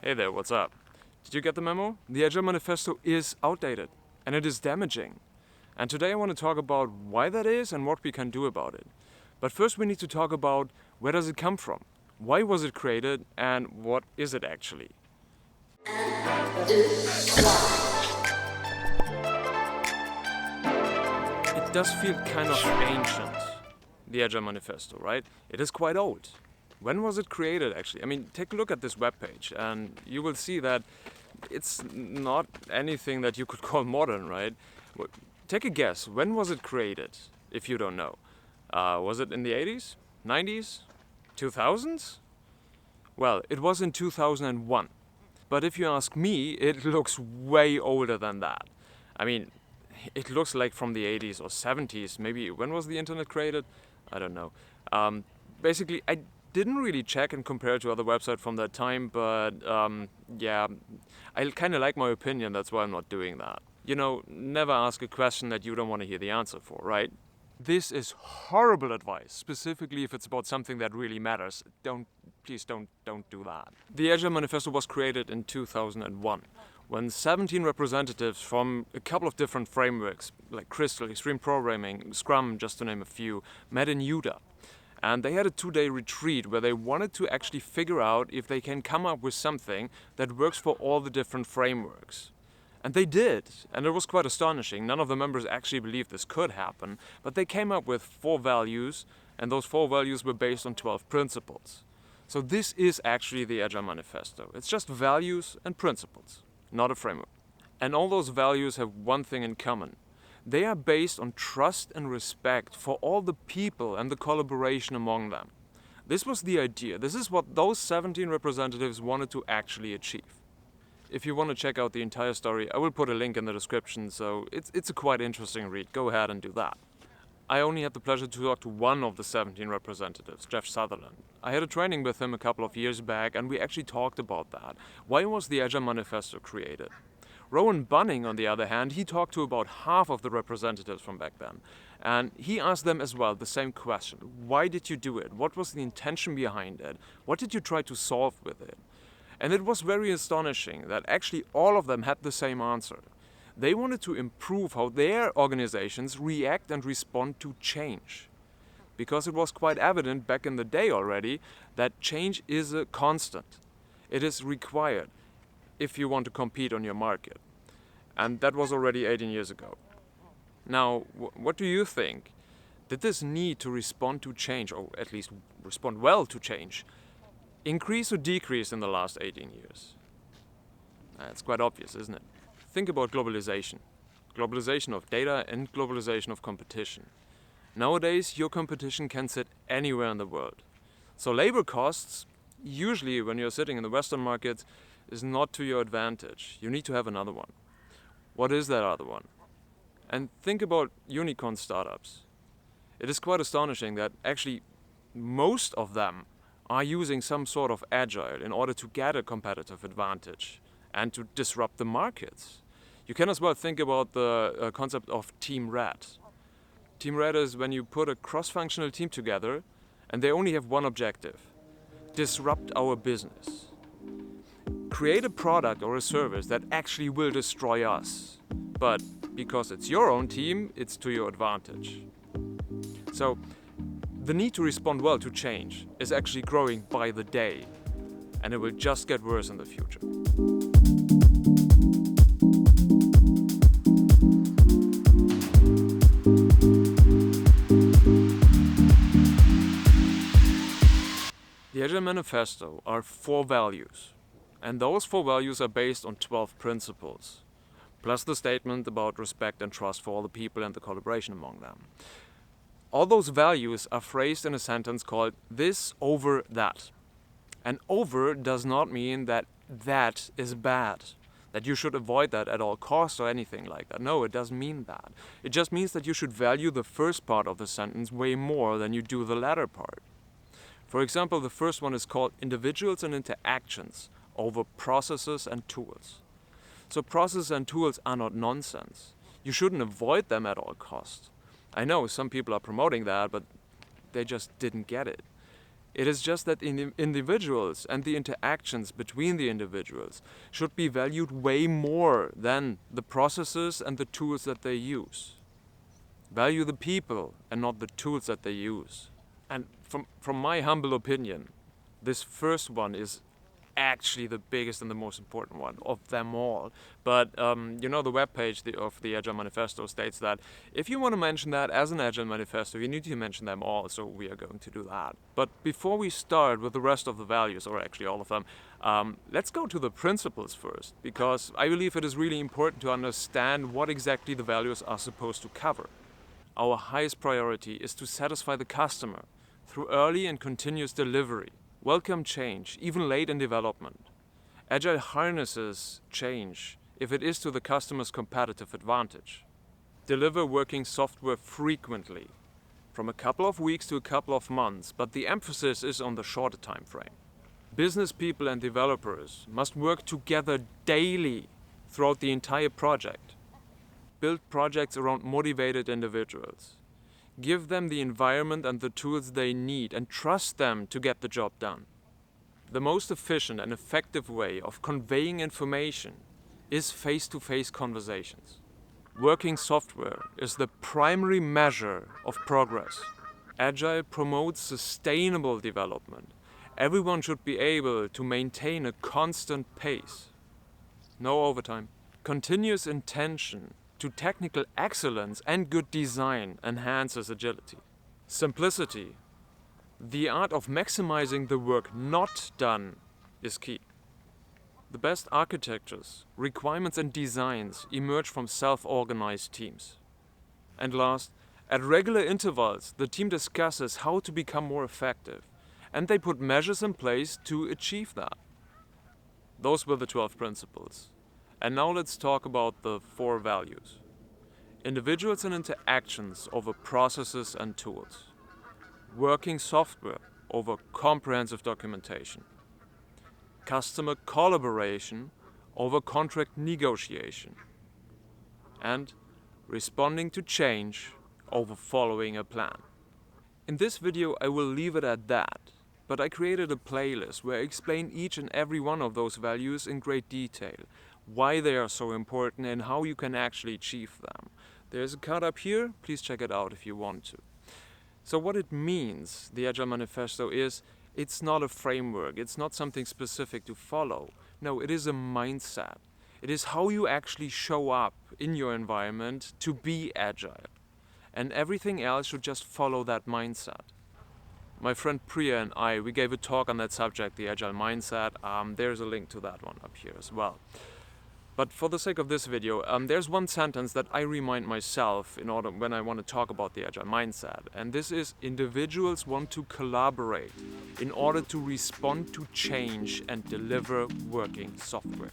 Hey there, what's up? Did you get the memo? The Agile Manifesto is outdated and it is damaging. And today I want to talk about why that is and what we can do about it. But first we need to talk about where does it come from? Why was it created and what is it actually? It does feel kind of ancient, the Agile Manifesto, right? It is quite old. When was it created actually? I mean, take a look at this webpage and you will see that it's not anything that you could call modern, right? Take a guess, when was it created, if you don't know? Was it in the 80s, 90s, 2000s? Well, it was in 2001. But if you ask me, it looks way older than that. I mean, it looks like from the 80s or 70s. Maybe when was the internet created? I don't know. Basically, I didn't really check and compare to other websites from that time, but yeah, I kind of like my opinion. That's why I'm not doing that. You know, never ask a question that you don't want to hear the answer for, right? This is horrible advice, specifically if it's about something that really matters. Please don't do that. The Agile Manifesto was created in 2001 when 17 representatives from a couple of different frameworks, like Crystal, Extreme Programming, Scrum, just to name a few, met in Utah. And they had a 2-day retreat where they wanted to actually figure out if they can come up with something that works for all the different frameworks. And they did, and it was quite astonishing. None of the members actually believed this could happen, but they came up with 4 values, and those 4 values were based on 12 principles. So this is actually the Agile Manifesto. It's just values and principles, not a framework. And all those values have one thing in common. They are based on trust and respect for all the people and the collaboration among them. This was the idea. This is what those 17 representatives wanted to actually achieve. If you want to check out the entire story, I will put a link in the description, so it's a quite interesting read. Go ahead and do that. I only had the pleasure to talk to one of the 17 representatives, Jeff Sutherland. I had a training with him a couple of years back, and we actually talked about that. Why was the Agile Manifesto created? Rowan Bunning, on the other hand, he talked to about half of the representatives from back then. And he asked them as well the same question. Why did you do it? What was the intention behind it? What did you try to solve with it? And it was very astonishing that actually all of them had the same answer. They wanted to improve how their organizations react and respond to change. Because it was quite evident back in the day already that change is a constant. It is required if you want to compete on your market. And that was already 18 years ago. Now, what do you think? Did this need to respond to change, or at least respond well to change, increase or decrease in the last 18 years? It's quite obvious, isn't it? Think about globalization. Globalization of data and globalization of competition. Nowadays, your competition can sit anywhere in the world. So labor costs, usually when you're sitting in the Western markets, is not to your advantage. You need to have another one. What is that other one? And think about unicorn startups. It is quite astonishing that actually most of them are using some sort of agile in order to get a competitive advantage and to disrupt the markets. You can as well think about the concept of Team Red. Team Red is when you put a cross-functional team together and they only have one objective: disrupt our business. Create a product or a service that actually will destroy us. But because it's your own team, it's to your advantage. So the need to respond well to change is actually growing by the day, and it will just get worse in the future. The Agile Manifesto are 4 values, and those 4 values are based on 12 principles, plus the statement about respect and trust for all the people and the collaboration among them. All those values are phrased in a sentence called this over that. And over does not mean that that is bad, that you should avoid that at all costs or anything like that. No, it doesn't mean that. It just means that you should value the first part of the sentence way more than you do the latter part. For example, the first one is called individuals and interactions over processes and tools. So processes and tools are not nonsense. You shouldn't avoid them at all costs. I know some people are promoting that, but they just didn't get it. It is just that individuals and the interactions between the individuals should be valued way more than the processes and the tools that they use. Value the people and not the tools that they use. And from my humble opinion, this first one is actually the biggest and the most important one of them all. But the webpage of the Agile Manifesto states that if you want to mention that as an Agile Manifesto, you need to mention them all, so we are going to do that. But before we start with the rest of the values, or actually all of them, let's go to the principles first, because I believe it is really important to understand what exactly the values are supposed to cover. Our highest priority is to satisfy the customer through early and continuous delivery. Welcome change, even late in development. Agile harnesses change if it is to the customer's competitive advantage. Deliver working software frequently, from a couple of weeks to a couple of months, but the emphasis is on the shorter time frame. Business people and developers must work together daily throughout the entire project. Build projects around motivated individuals. Give them the environment and the tools they need and trust them to get the job done. The most efficient and effective way of conveying information is face-to-face conversations. Working software is the primary measure of progress. Agile promotes sustainable development. Everyone should be able to maintain a constant pace. No overtime. Continuous intention to technical excellence and good design enhances agility. Simplicity, the art of maximizing the work not done, is key. The best architectures, requirements and designs emerge from self-organized teams. And last, at regular intervals, the team discusses how to become more effective, and they put measures in place to achieve that. Those were the 12 principles. And now let's talk about the 4 values. Individuals and interactions over processes and tools. Working software over comprehensive documentation. Customer collaboration over contract negotiation. And responding to change over following a plan. In this video I will leave it at that, but I created a playlist where I explain each and every one of those values in great detail, why they are so important and how you can actually achieve them. There's a card up here, please check it out if you want to. So what it means, the Agile Manifesto, is it's not a framework, it's not something specific to follow. No, it is a mindset. It is how you actually show up in your environment to be agile. And everything else should just follow that mindset. My friend Priya and I, we gave a talk on that subject, the Agile Mindset. There's a link to that one up here as well. But for the sake of this video, there's one sentence that I remind myself when I want to talk about the Agile Mindset. And this is: individuals want to collaborate in order to respond to change and deliver working software.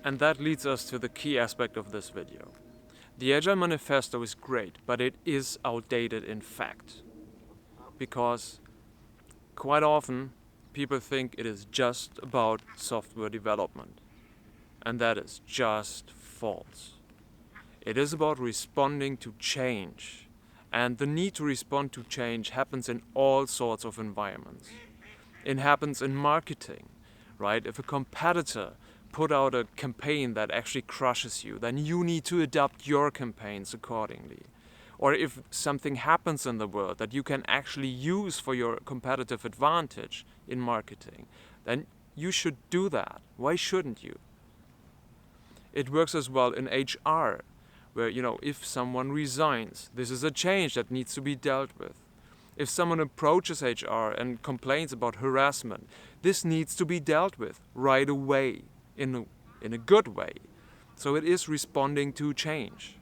And that leads us to the key aspect of this video. The Agile Manifesto is great, but it is outdated in fact. Because quite often people think it is just about software development. And that is just false. It is about responding to change. And the need to respond to change happens in all sorts of environments. It happens in marketing, right? If a competitor put out a campaign that actually crushes you, then you need to adapt your campaigns accordingly. Or if something happens in the world that you can actually use for your competitive advantage in marketing, then you should do that. Why shouldn't you? It works as well in HR, where, if someone resigns, this is a change that needs to be dealt with. If someone approaches HR and complains about harassment, this needs to be dealt with right away, in a good way. So it is responding to change.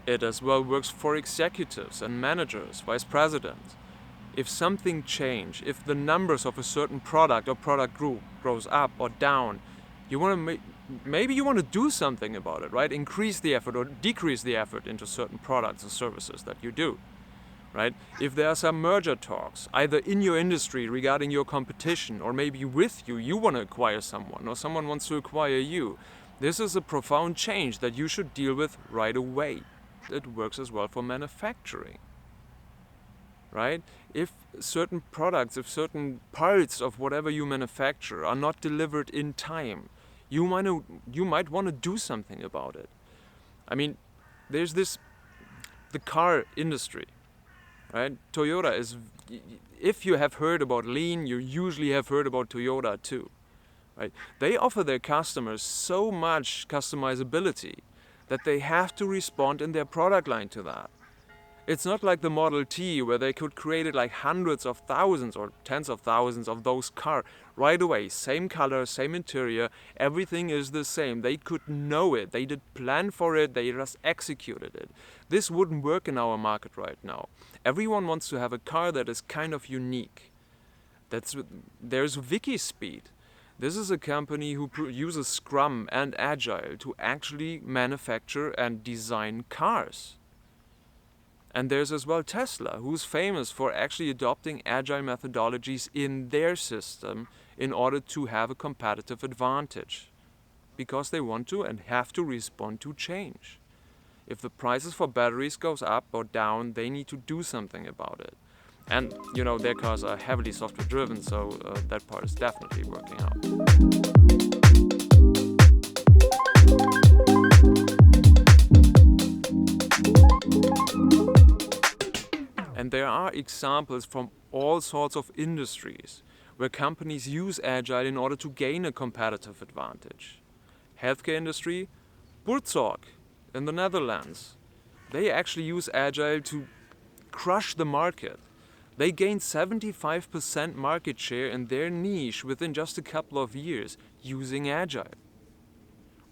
It as well works for executives and managers, vice presidents. If something changes, if the numbers of a certain product or product group grows up or down, maybe you want to do something about it, right? Increase the effort or decrease the effort into certain products or services that you do, right? If there are some merger talks, either in your industry regarding your competition or maybe with you, you want to acquire someone or someone wants to acquire you, This is a profound change that you should deal with right away. It works as well for manufacturing, right? If certain products, if certain parts of whatever you manufacture are not delivered in time, you might want to do something about it. I mean, there's the car industry, right? Toyota is, if you have heard about lean, you usually have heard about Toyota too, right? They offer their customers so much customizability that they have to respond in their product line to that. It's not like the Model T where they could create it like hundreds of thousands or tens of thousands of those cars right away. Same color, same interior, everything is the same. They could know it. They did plan for it. They just executed it. This wouldn't work in our market right now. Everyone wants to have a car that is kind of unique. There's Wikispeed. This is a company who uses Scrum and Agile to actually manufacture and design cars. And there's as well Tesla, who's famous for actually adopting agile methodologies in their system in order to have a competitive advantage. Because they want to and have to respond to change. If the prices for batteries goes up or down, they need to do something about it. And, their cars are heavily software driven, so that part is definitely working out. And there are examples from all sorts of industries where companies use Agile in order to gain a competitive advantage. Healthcare industry, Buurtzorg in the Netherlands. They actually use Agile to crush the market. They gained 75% market share in their niche within just a couple of years using Agile.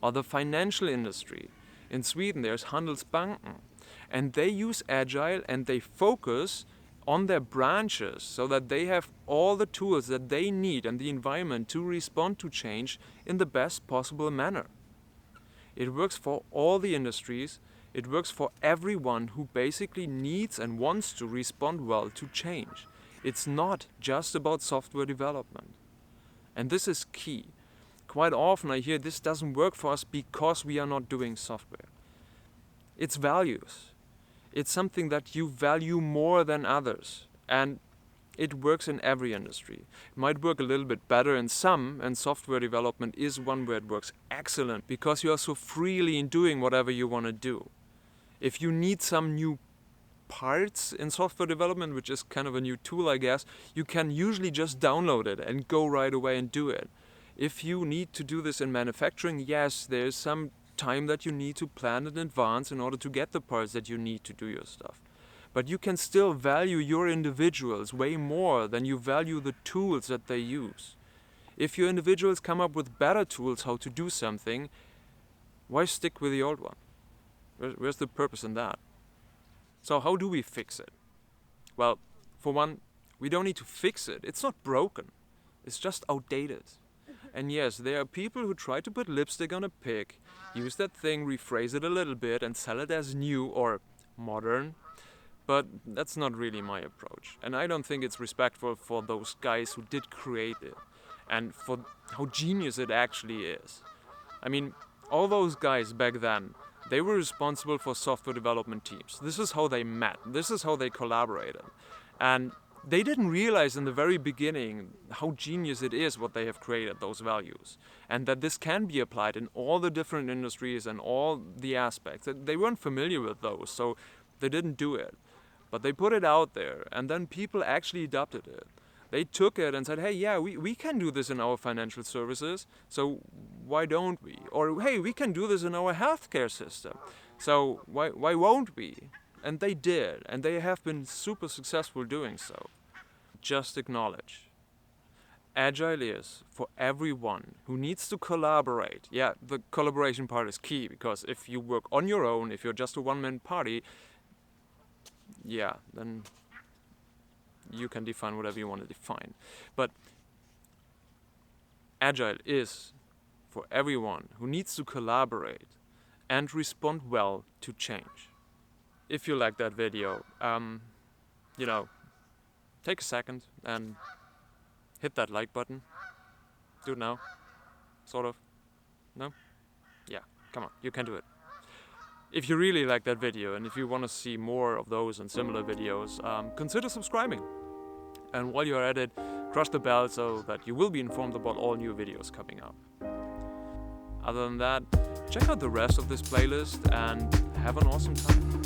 Or the financial industry. In Sweden there's Handelsbanken. And they use Agile and they focus on their branches so that they have all the tools that they need and the environment to respond to change in the best possible manner. It works for all the industries. It works for everyone who basically needs and wants to respond well to change. It's not just about software development. And this is key. Quite often I hear this doesn't work for us because we are not doing software. It's values. It's something that you value more than others. And it works in every industry. It might work a little bit better in some, and software development is one where it works excellent because you are so freely in doing whatever you want to do. If you need some new parts in software development, which is kind of a new tool, I guess, you can usually just download it and go right away and do it. If you need to do this in manufacturing, yes, there's some time that you need to plan in advance in order to get the parts that you need to do your stuff. But you can still value your individuals way more than you value the tools that they use. If your individuals come up with better tools how to do something, why stick with the old one? Where's the purpose in that? So how do we fix it? Well, for one, we don't need to fix it. It's not broken. It's just outdated. And yes, there are people who try to put lipstick on a pig, use that thing, rephrase it a little bit and sell it as new or modern. But that's not really my approach. And I don't think it's respectful for those guys who did create it and for how genius it actually is. I mean, all those guys back then, they were responsible for software development teams. This is how they met. This is how they collaborated. And they didn't realize in the very beginning how genius it is what they have created, those values. And that this can be applied in all the different industries and all the aspects. They weren't familiar with those, so they didn't do it. But they put it out there, and then people actually adopted it. They took it and said, hey, yeah, we can do this in our financial services, so why don't we? Or, hey, we can do this in our healthcare system, so why won't we? And they did, and they have been super successful doing so. Just acknowledge. Agile is for everyone who needs to collaborate. Yeah, the collaboration part is key, because if you work on your own, if you're just a one-man party, yeah, then you can define whatever you want to define. But Agile is for everyone who needs to collaborate and respond well to change. If you like that video, take a second and hit that like button. Do it now. Sort of. No? Come on, you can do it. If you really like that video and if you want to see more of those and similar videos, consider subscribing. And while you're at it, crush the bell so that you will be informed about all new videos coming up. Other than that, check out the rest of this playlist and have an awesome time.